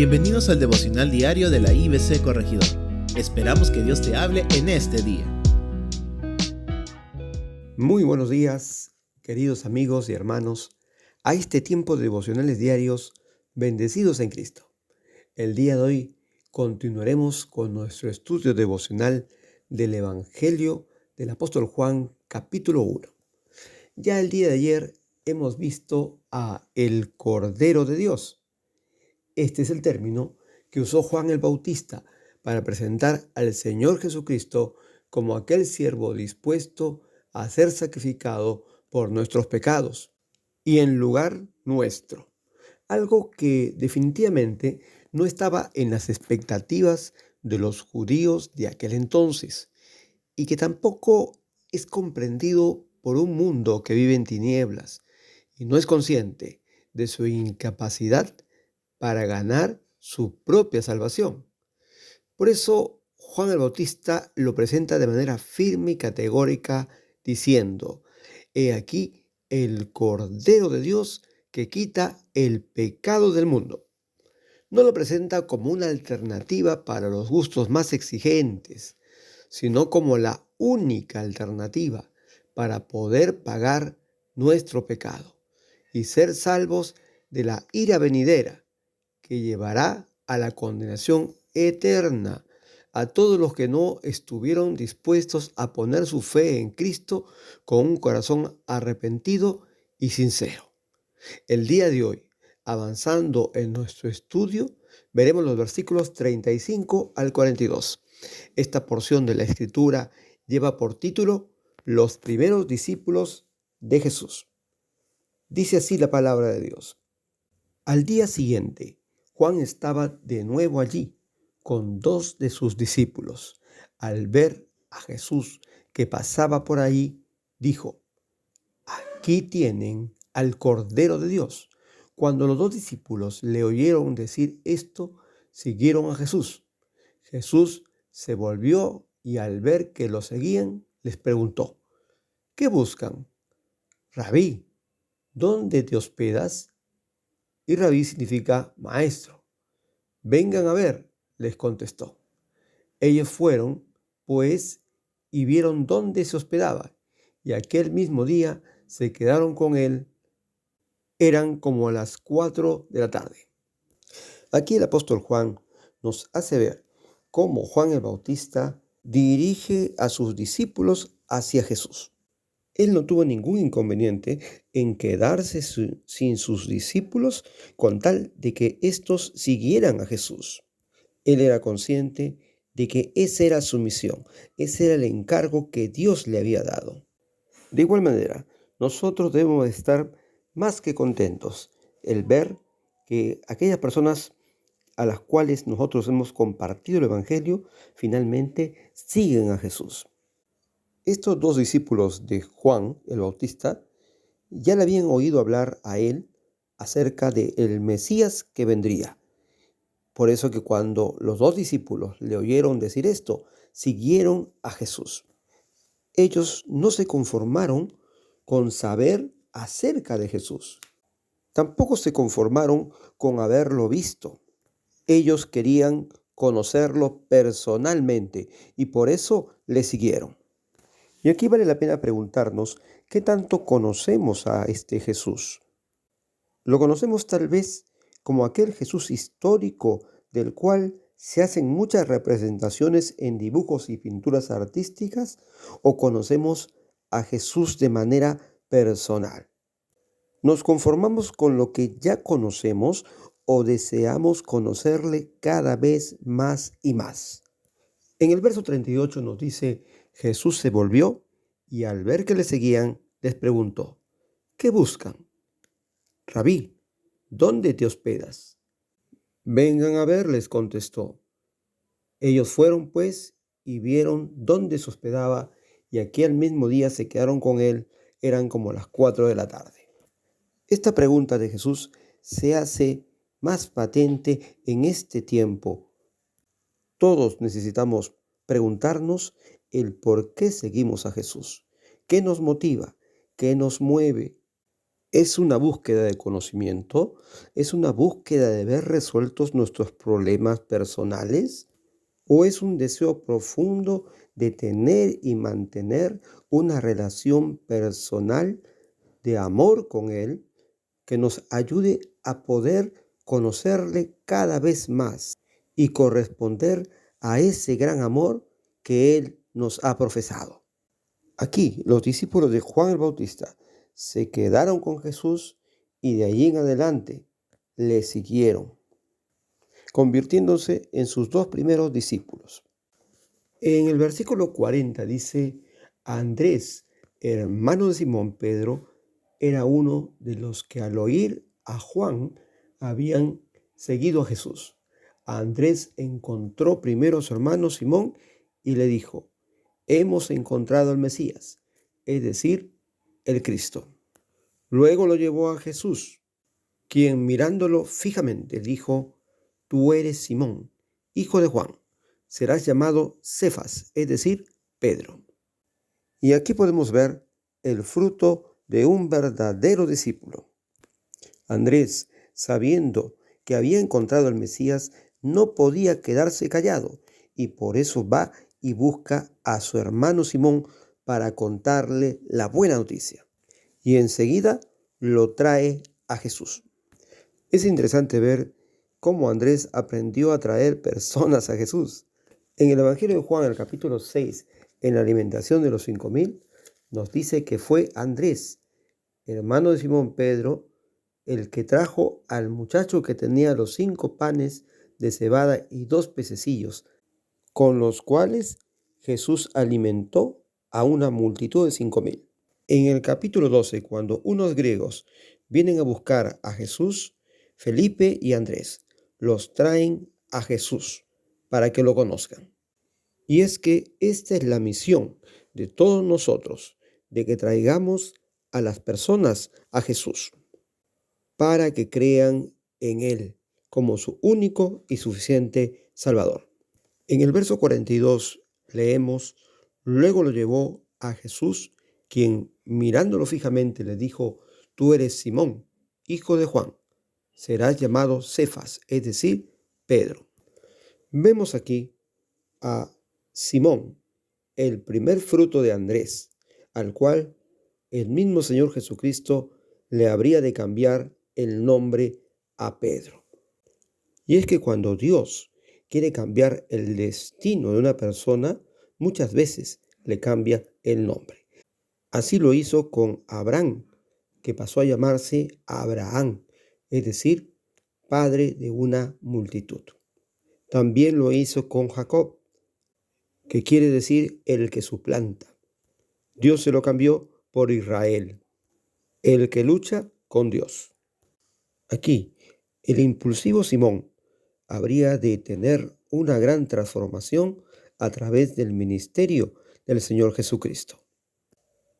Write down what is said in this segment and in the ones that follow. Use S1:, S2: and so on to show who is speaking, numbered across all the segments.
S1: Bienvenidos al devocional diario de la IBC Corregidor. Esperamos que Dios te hable en este día.
S2: Muy buenos días, queridos amigos y hermanos, a este tiempo de devocionales diarios bendecidos en Cristo. El día de hoy continuaremos con nuestro estudio devocional del Evangelio del apóstol Juan, capítulo 1. Ya el día de ayer hemos visto a el Cordero de Dios. Este es el término que usó Juan el Bautista para presentar al Señor Jesucristo como aquel siervo dispuesto a ser sacrificado por nuestros pecados y en lugar nuestro. Algo que definitivamente no estaba en las expectativas de los judíos de aquel entonces y que tampoco es comprendido por un mundo que vive en tinieblas y no es consciente de su incapacidad para ganar su propia salvación. Por eso Juan el Bautista lo presenta de manera firme y categórica diciendo: He aquí el Cordero de Dios que quita el pecado del mundo. No lo presenta como una alternativa para los gustos más exigentes, sino como la única alternativa para poder pagar nuestro pecado y ser salvos de la ira venidera, que llevará a la condenación eterna a todos los que no estuvieron dispuestos a poner su fe en Cristo con un corazón arrepentido y sincero. El día de hoy, avanzando en nuestro estudio, veremos los versículos 35 al 42. Esta porción de la Escritura lleva por título Los primeros discípulos de Jesús. Dice así la palabra de Dios. Al día siguiente, Juan estaba de nuevo allí con 2 de sus discípulos. Al ver a Jesús que pasaba por ahí, dijo: Aquí tienen al Cordero de Dios. Cuando los 2 discípulos le oyeron decir esto, siguieron a Jesús. Jesús se volvió y al ver que lo seguían, les preguntó: ¿Qué buscan? Rabí, ¿dónde te hospedas? Y Rabí significa maestro. Vengan a ver, les contestó. Ellos fueron, pues, y vieron dónde se hospedaba, y aquel mismo día se quedaron con él. Eran como las 4 de la tarde. Aquí el apóstol Juan nos hace ver cómo Juan el Bautista dirige a sus discípulos hacia Jesús. Él no tuvo ningún inconveniente en quedarse sin sus discípulos con tal de que éstos siguieran a Jesús. Él era consciente de que esa era su misión, ese era el encargo que Dios le había dado. De igual manera, nosotros debemos estar más que contentos el ver que aquellas personas a las cuales nosotros hemos compartido el Evangelio finalmente siguen a Jesús. Estos 2 discípulos de Juan el Bautista ya le habían oído hablar a él acerca del Mesías que vendría. Por eso que cuando los 2 discípulos le oyeron decir esto, siguieron a Jesús. Ellos no se conformaron con saber acerca de Jesús. Tampoco se conformaron con haberlo visto. Ellos querían conocerlo personalmente y por eso le siguieron. Y aquí vale la pena preguntarnos, ¿qué tanto conocemos a este Jesús? Lo conocemos tal vez como aquel Jesús histórico del cual se hacen muchas representaciones en dibujos y pinturas artísticas, o conocemos a Jesús de manera personal. ¿Nos conformamos con lo que ya conocemos o deseamos conocerle cada vez más y más? En el verso 38 nos dice: Jesús se volvió y al ver que le seguían, les preguntó: ¿Qué buscan? Rabí, ¿dónde te hospedas? Vengan a ver, les contestó. Ellos fueron, pues, y vieron dónde se hospedaba, y aquel mismo día se quedaron con él. Eran como las 4 de la tarde. Esta pregunta de Jesús se hace más patente en este tiempo. Todos necesitamos preguntarnos el por qué seguimos a Jesús. ¿Qué nos motiva? ¿Qué nos mueve? ¿Es una búsqueda de conocimiento? ¿Es una búsqueda de ver resueltos nuestros problemas personales? ¿O es un deseo profundo de tener y mantener una relación personal de amor con Él que nos ayude a poder conocerle cada vez más y corresponder a ese gran amor que Él nos ha profesado? Aquí los discípulos de Juan el Bautista se quedaron con Jesús y de allí en adelante le siguieron, convirtiéndose en sus dos primeros discípulos. En el versículo 40 dice: Andrés, hermano de Simón Pedro, era uno de los que al oír a Juan habían seguido a Jesús. Andrés encontró primero a su hermano Simón y le dijo: hemos encontrado al Mesías, es decir, el Cristo. Luego lo llevó a Jesús, quien mirándolo fijamente dijo: tú eres Simón, hijo de Juan, serás llamado Cefas, es decir, Pedro. Y aquí podemos ver el fruto de un verdadero discípulo. Andrés, sabiendo que había encontrado al Mesías, no podía quedarse callado y por eso va y busca a su hermano Simón para contarle la buena noticia. Y enseguida lo trae a Jesús. Es interesante ver cómo Andrés aprendió a traer personas a Jesús. En el Evangelio de Juan, en el capítulo 6, en la alimentación de los 5,000, nos dice que fue Andrés, hermano de Simón Pedro, el que trajo al muchacho que tenía los 5 panes de cebada y 2 pececillos, con los cuales Jesús alimentó a una multitud de 5,000. En el capítulo 12, cuando unos griegos vienen a buscar a Jesús, Felipe y Andrés los traen a Jesús para que lo conozcan. Y es que esta es la misión de todos nosotros, de que traigamos a las personas a Jesús, para que crean en Él como su único y suficiente Salvador. En el verso 42 leemos: luego lo llevó a Jesús, quien mirándolo fijamente le dijo: tú eres Simón, hijo de Juan, serás llamado Cefas, es decir, Pedro. Vemos aquí a Simón, el primer fruto de Andrés, al cual el mismo Señor Jesucristo le habría de cambiar el nombre a Pedro. Y es que cuando Dios quiere cambiar el destino de una persona, muchas veces le cambia el nombre. Así lo hizo con Abraham, que pasó a llamarse Abraham, es decir, padre de una multitud. También lo hizo con Jacob, que quiere decir el que suplanta. Dios se lo cambió por Israel, el que lucha con Dios. Aquí, el impulsivo Simón habría de tener una gran transformación a través del ministerio del Señor Jesucristo.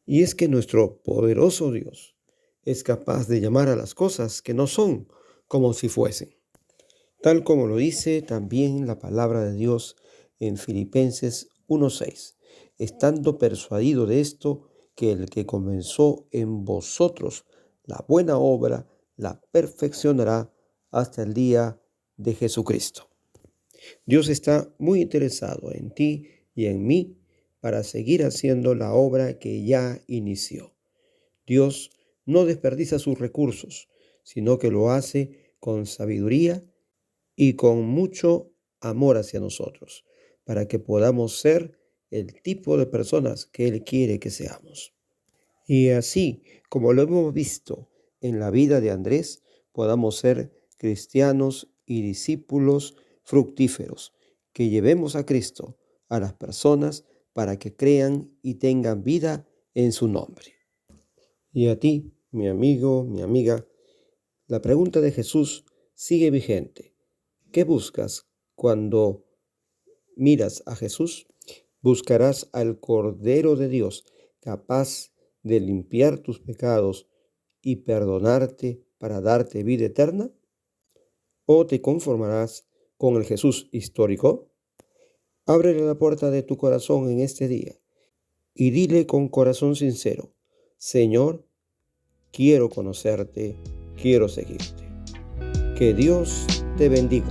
S2: Y es que nuestro poderoso Dios es capaz de llamar a las cosas que no son como si fuesen, tal como lo dice también la palabra de Dios en Filipenses 1:6, estando persuadido de esto, que el que comenzó en vosotros la buena obra la perfeccionará hasta el día de Jesucristo. Dios está muy interesado en ti y en mí para seguir haciendo la obra que ya inició. Dios no desperdicia sus recursos, sino que lo hace con sabiduría y con mucho amor hacia nosotros, para que podamos ser el tipo de personas que Él quiere que seamos. Y así como lo hemos visto en la vida de Andrés, podamos ser cristianos y discípulos fructíferos, que llevemos a Cristo a las personas para que crean y tengan vida en su nombre. Y a ti, mi amigo, mi amiga, la pregunta de Jesús sigue vigente. ¿Qué buscas cuando miras a Jesús? ¿Buscarás al Cordero de Dios, capaz de limpiar tus pecados y perdonarte para darte vida eterna? ¿O te conformarás con el Jesús histórico? Ábrele la puerta de tu corazón en este día y dile con corazón sincero: Señor, quiero conocerte, quiero seguirte. Que Dios te bendiga.